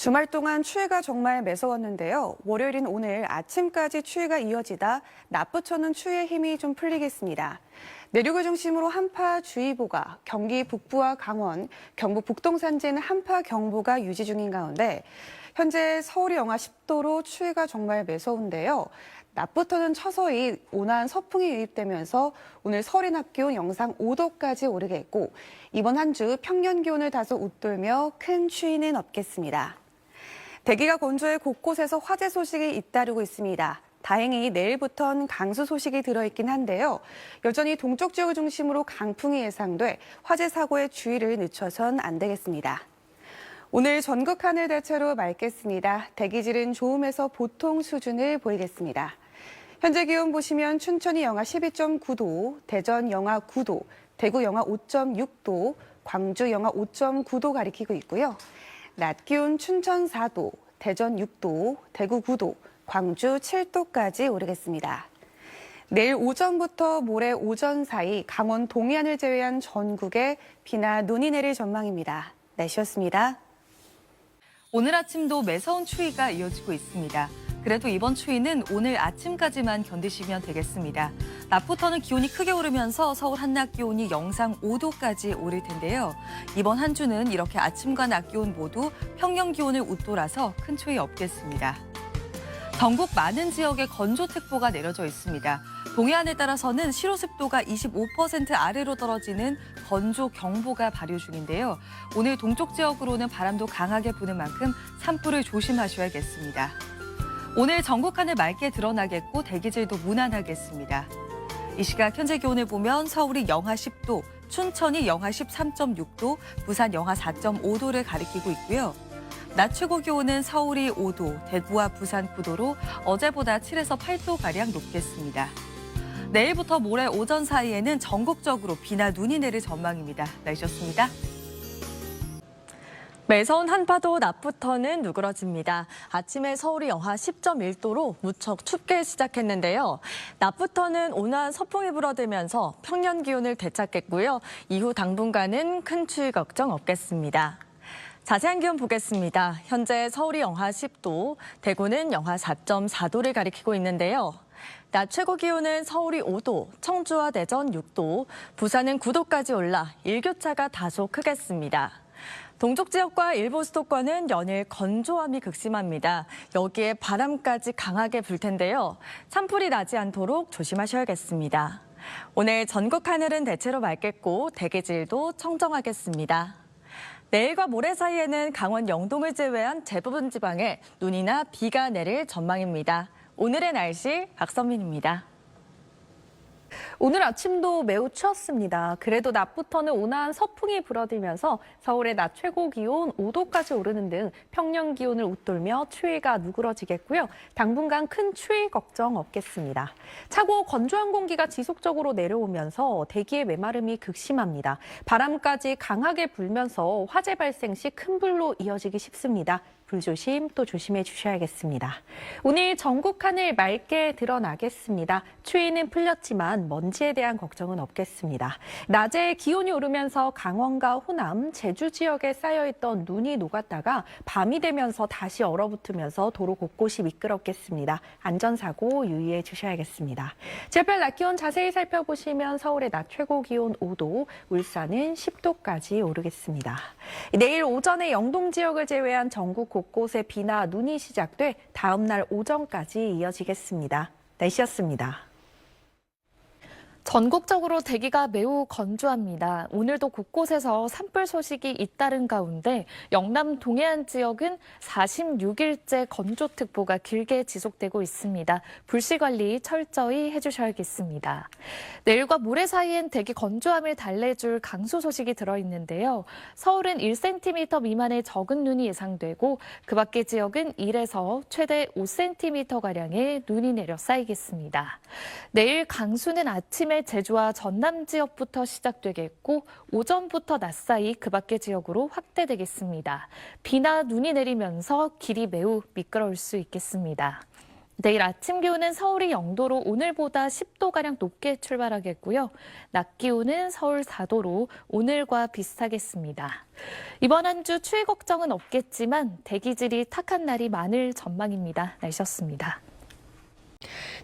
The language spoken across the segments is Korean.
주말 동안 추위가 정말 매서웠는데요. 월요일인 오늘 아침까지 추위가 이어지다 낮부터는 추위의 힘이 좀 풀리겠습니다. 내륙을 중심으로 한파주의보가 경기 북부와 강원, 경북 북동 산지에는 한파경보가 유지 중인 가운데 현재 서울이 영하 10도로 추위가 정말 매서운데요. 낮부터는 서서히 온화한 서풍이 유입되면서 오늘 서울의 낮 기온 영상 5도까지 오르겠고 이번 한 주 평년 기온을 다소 웃돌며 큰 추위는 없겠습니다. 대기가 건조해 곳곳에서 화재 소식이 잇따르고 있습니다. 다행히 내일부터는 강수 소식이 들어있긴 한데요. 여전히 동쪽 지역을 중심으로 강풍이 예상돼 화재 사고에 주의를 늦춰선 안 되겠습니다. 오늘 전국 하늘 대체로 맑겠습니다. 대기질은 좋음에서 보통 수준을 보이겠습니다. 현재 기온 보시면 춘천이 영하 12.9도, 대전 영하 9도, 대구 영하 5.6도, 광주 영하 5.9도 가리키고 있고요. 낮 기온 춘천 4도, 대전 6도, 대구 9도, 광주 7도까지 오르겠습니다. 내일 오전부터 모레 오전 사이 강원 동해안을 제외한 전국에 비나 눈이 내릴 전망입니다. 날씨였습니다. 오늘 아침도 매서운 추위가 이어지고 있습니다. 그래도 이번 추위는 오늘 아침까지만 견디시면 되겠습니다. 낮부터는 기온이 크게 오르면서 서울 한낮 기온이 영상 5도까지 오를 텐데요. 이번 한 주는 이렇게 아침과 낮 기온 모두 평년 기온을 웃돌아서 큰 추위 없겠습니다. 전국 많은 지역에 건조특보가 내려져 있습니다. 동해안에 따라서는 실효습도가 25% 아래로 떨어지는 건조경보가 발효 중인데요. 오늘 동쪽 지역으로는 바람도 강하게 부는 만큼 산불을 조심하셔야겠습니다. 오늘 전국 하늘 맑게 드러나겠고 대기질도 무난하겠습니다. 이 시각 현재 기온을 보면 서울이 영하 10도, 춘천이 영하 13.6도, 부산 영하 4.5도를 가리키고 있고요. 낮 최고 기온은 서울이 5도, 대구와 부산 9도로 어제보다 7에서 8도가량 높겠습니다. 내일부터 모레 오전 사이에는 전국적으로 비나 눈이 내릴 전망입니다. 날씨였습니다. 매서운 한파도 낮부터는 누그러집니다. 아침에 서울이 영하 10.1도로 무척 춥게 시작했는데요. 낮부터는 온화한 서풍이 불어들면서 평년 기온을 되찾겠고요. 이후 당분간은 큰 추위 걱정 없겠습니다. 자세한 기온 보겠습니다. 현재 서울이 영하 10도, 대구는 영하 4.4도를 가리키고 있는데요. 낮 최고 기온은 서울이 5도, 청주와 대전 6도, 부산은 9도까지 올라 일교차가 다소 크겠습니다. 동쪽 지역과 일부 수도권은 연일 건조함이 극심합니다. 여기에 바람까지 강하게 불 텐데요. 산불이 나지 않도록 조심하셔야겠습니다. 오늘 전국 하늘은 대체로 맑겠고 대기질도 청정하겠습니다. 내일과 모레 사이에는 강원 영동을 제외한 대부분 지방에 눈이나 비가 내릴 전망입니다. 오늘의 날씨 박선민입니다. 오늘 아침도 매우 추웠습니다. 그래도 낮부터는 온화한 서풍이 불어들면서 서울의 낮 최고 기온 5도까지 오르는 등 평년 기온을 웃돌며 추위가 누그러지겠고요. 당분간 큰 추위 걱정 없겠습니다. 차고 건조한 공기가 지속적으로 내려오면서 대기의 메마름이 극심합니다. 바람까지 강하게 불면서 화재 발생 시 큰 불로 이어지기 쉽습니다. 불조심 또 조심해 주셔야겠습니다. 오늘 전국 하늘 맑게 드러나겠습니다. 추위는 풀렸지만 먼지에 대한 걱정은 없겠습니다. 낮에 기온이 오르면서 강원과 호남, 제주 지역에 쌓여있던 눈이 녹았다가 밤이 되면서 다시 얼어붙으면서 도로 곳곳이 미끄럽겠습니다. 안전사고 유의해 주셔야겠습니다. 지역별 낮 기온 자세히 살펴보시면 서울의 낮 최고 기온 5도, 울산은 10도까지 오르겠습니다. 내일 오전에 영동 지역을 제외한 전국 곳곳에 비나 눈이 시작돼 다음 날 오전까지 이어지겠습니다. 날씨였습니다. 전국적으로 대기가 매우 건조합니다. 오늘도 곳곳에서 산불 소식이 잇따른 가운데 영남 동해안 지역은 46일째 건조특보가 길게 지속되고 있습니다. 불씨 관리 철저히 해주셔야겠습니다. 내일과 모레 사이엔 대기 건조함을 달래줄 강수 소식이 들어있는데요. 서울은 1cm 미만의 적은 눈이 예상되고 그 밖의 지역은 1에서 최대 5cm가량의 눈이 내려 쌓이겠습니다. 내일 강수는 아침에 제주와 전남 지역부터 시작되겠고 오전부터 낮 사이 그 밖의 지역으로 확대되겠습니다. 비나 눈이 내리면서 길이 매우 미끄러울 수 있겠습니다. 내일 아침 기온은 서울이 0도로 오늘보다 10도가량 높게 출발하겠고요. 낮 기온은 서울 4도로 오늘과 비슷하겠습니다. 이번 한 주 추위 걱정은 없겠지만 대기질이 탁한 날이 많을 전망입니다. 날씨였습니다.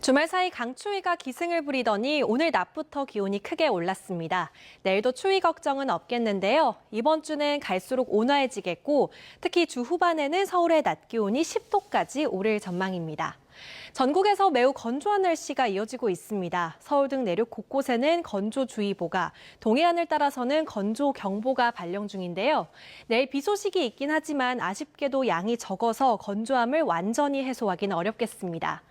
주말 사이 강추위가 기승을 부리더니 오늘 낮부터 기온이 크게 올랐습니다. 내일도 추위 걱정은 없겠는데요. 이번 주는 갈수록 온화해지겠고 특히 주 후반에는 서울의 낮 기온이 10도까지 오를 전망입니다. 전국에서 매우 건조한 날씨가 이어지고 있습니다. 서울 등 내륙 곳곳에는 건조주의보가, 동해안을 따라서는 건조경보가 발령 중인데요. 내일 비 소식이 있긴 하지만 아쉽게도 양이 적어서 건조함을 완전히 해소하기는 어렵겠습니다.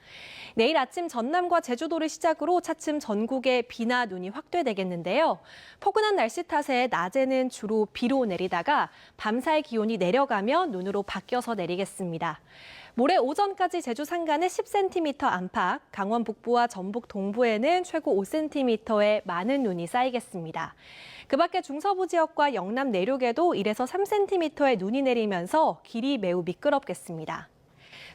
내일 아침 전남과 제주도를 시작으로 차츰 전국에 비나 눈이 확대되겠는데요. 포근한 날씨 탓에 낮에는 주로 비로 내리다가 밤사이 기온이 내려가며 눈으로 바뀌어서 내리겠습니다. 모레 오전까지 제주 산간에 10cm 안팎, 강원 북부와 전북 동부에는 최고 5cm의 많은 눈이 쌓이겠습니다. 그 밖에 중서부 지역과 영남 내륙에도 1에서 3cm의 눈이 내리면서 길이 매우 미끄럽겠습니다.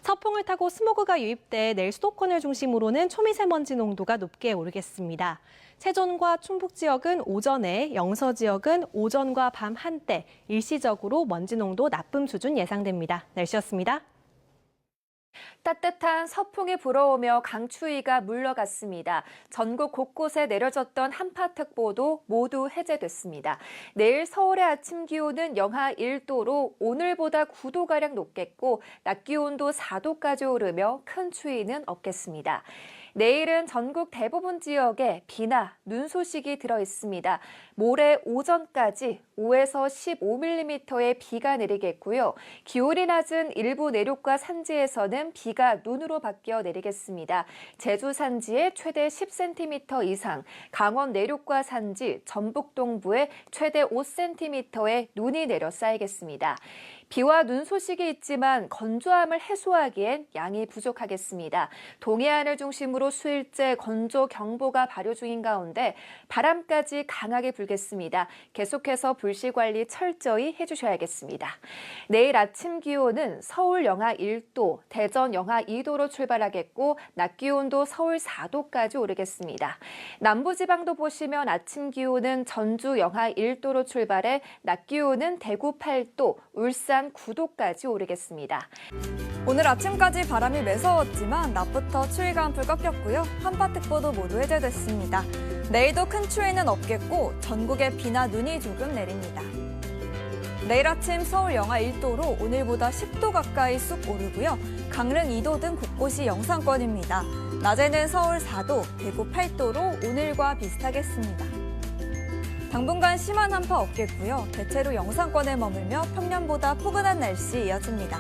서풍을 타고 스모그가 유입돼 내일 수도권을 중심으로는 초미세먼지 농도가 높게 오르겠습니다. 세존과 충북 지역은 오전에, 영서 지역은 오전과 밤 한때 일시적으로 먼지 농도 나쁨 수준 예상됩니다. 날씨였습니다. 따뜻한 서풍이 불어오며 강추위가 물러갔습니다. 전국 곳곳에 내려졌던 한파특보도 모두 해제됐습니다. 내일 서울의 아침 기온은 영하 1도로 오늘보다 9도가량 높겠고 낮 기온도 4도까지 오르며 큰 추위는 없겠습니다. 내일은 전국 대부분 지역에 비나 눈 소식이 들어 있습니다. 모레 오전까지 5에서 15mm의 비가 내리겠고요. 기온이 낮은 일부 내륙과 산지에서는 비가 눈으로 바뀌어 내리겠습니다. 제주 산지에 최대 10cm 이상, 강원 내륙과 산지, 전북 동부에 최대 5cm의 눈이 내려 쌓이겠습니다. 비와 눈 소식이 있지만 건조함을 해소하기엔 양이 부족하겠습니다. 동해안을 중심으로 수일째 건조경보가 발효 중인 가운데 바람까지 강하게 불겠습니다. 계속해서 불씨 관리 철저히 해주셔야겠습니다. 내일 아침 기온은 서울 영하 1도, 대전 영하 2도로 출발하겠고 낮 기온도 서울 4도까지 오르겠습니다. 남부지방도 보시면 아침 기온은 전주 영하 1도로 출발해 낮 기온은 대구 8도, 울산 9도까지 오르겠습니다. 오늘 아침까지 바람이 매서웠지만 낮부터 추위가 한풀 꺾였고요. 한파특보도 모두 해제됐습니다. 내일도 큰 추위는 없겠고 전국에 비나 눈이 조금 내립니다. 내일 아침 서울 영하 1도로 오늘보다 10도 가까이 쑥 오르고요. 강릉 2도 등 곳곳이 영상권입니다. 낮에는 서울 4도, 대구 8도로 오늘과 비슷하겠습니다. 당분간 심한 한파 없겠고요. 대체로 영상권에 머물며 평년보다 포근한 날씨 이어집니다.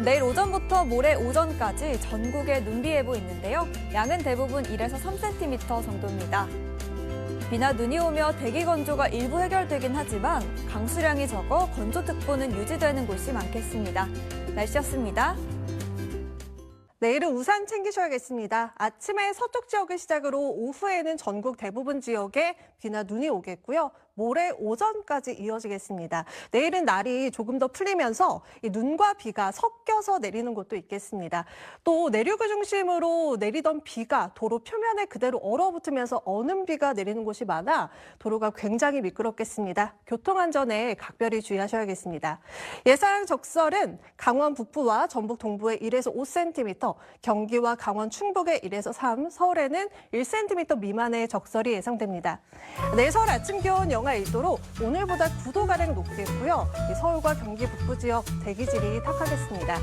내일 오전부터 모레 오전까지 전국에 눈비 예보 있는데요. 양은 대부분 1에서 3cm 정도입니다. 비나 눈이 오며 대기 건조가 일부 해결되긴 하지만 강수량이 적어 건조특보는 유지되는 곳이 많겠습니다. 날씨였습니다. 내일은 우산 챙기셔야겠습니다. 아침에 서쪽 지역을 시작으로 오후에는 전국 대부분 지역에 비나 눈이 오겠고요. 모레 오전까지 이어지겠습니다. 내일은 날이 조금 더 풀리면서 이 눈과 비가 섞여서 내리는 곳도 있겠습니다. 또 내륙을 중심으로 내리던 비가 도로 표면에 그대로 얼어붙으면서 어는 비가 내리는 곳이 많아 도로가 굉장히 미끄럽겠습니다. 교통안전에 각별히 주의하셔야겠습니다. 예상 적설은 강원 북부와 전북 동부에 1에서 5cm, 경기와 강원 충북에 1에서 3, 서울에는 1cm 미만의 적설이 예상됩니다. 내일 서울 아침 기온 영하 1도로 오늘보다 9도가량 높겠고요. 서울과 경기 북부 지역 대기질이 탁하겠습니다.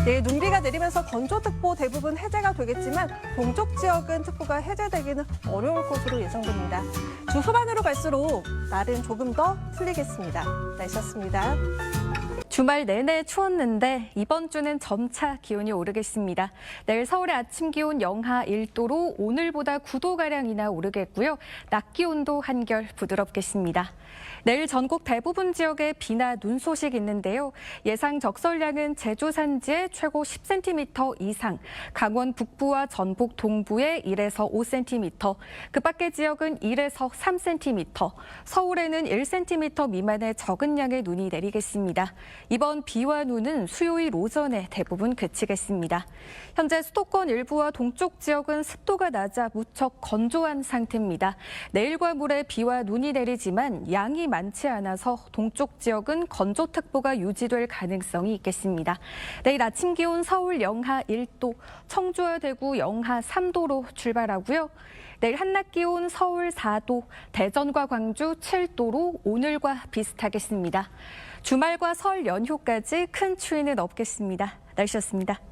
내일 눈비가 내리면서 건조특보 대부분 해제가 되겠지만 동쪽 지역은 특보가 해제되기는 어려울 것으로 예상됩니다. 주 후반으로 갈수록 날은 조금 더 풀리겠습니다. 날씨였습니다. 주말 내내 추웠는데 이번 주는 점차 기온이 오르겠습니다. 내일 서울의 아침 기온 영하 1도로 오늘보다 9도가량이나 오르겠고요. 낮 기온도 한결 부드럽겠습니다. 내일 전국 대부분 지역에 비나 눈 소식 있는데요. 예상 적설량은 제주 산지에 최고 10cm 이상, 강원 북부와 전북 동부에 1에서 5cm, 그 밖의 지역은 1에서 3cm, 서울에는 1cm 미만의 적은 양의 눈이 내리겠습니다. 이번 비와 눈은 수요일 오전에 대부분 그치겠습니다. 현재 수도권 일부와 동쪽 지역은 습도가 낮아 무척 건조한 상태입니다. 내일과 모레 비와 눈이 내리지만 양이 많지 않아서 동쪽 지역은 건조특보가 유지될 가능성이 있겠습니다. 내일 아침 기온 서울 영하 1도, 청주와 대구 영하 3도로 출발하고요. 내일 한낮 기온 서울 4도, 대전과 광주 7도로 오늘과 비슷하겠습니다. 주말과 설 연휴까지 큰 추위는 없겠습니다. 날씨였습니다.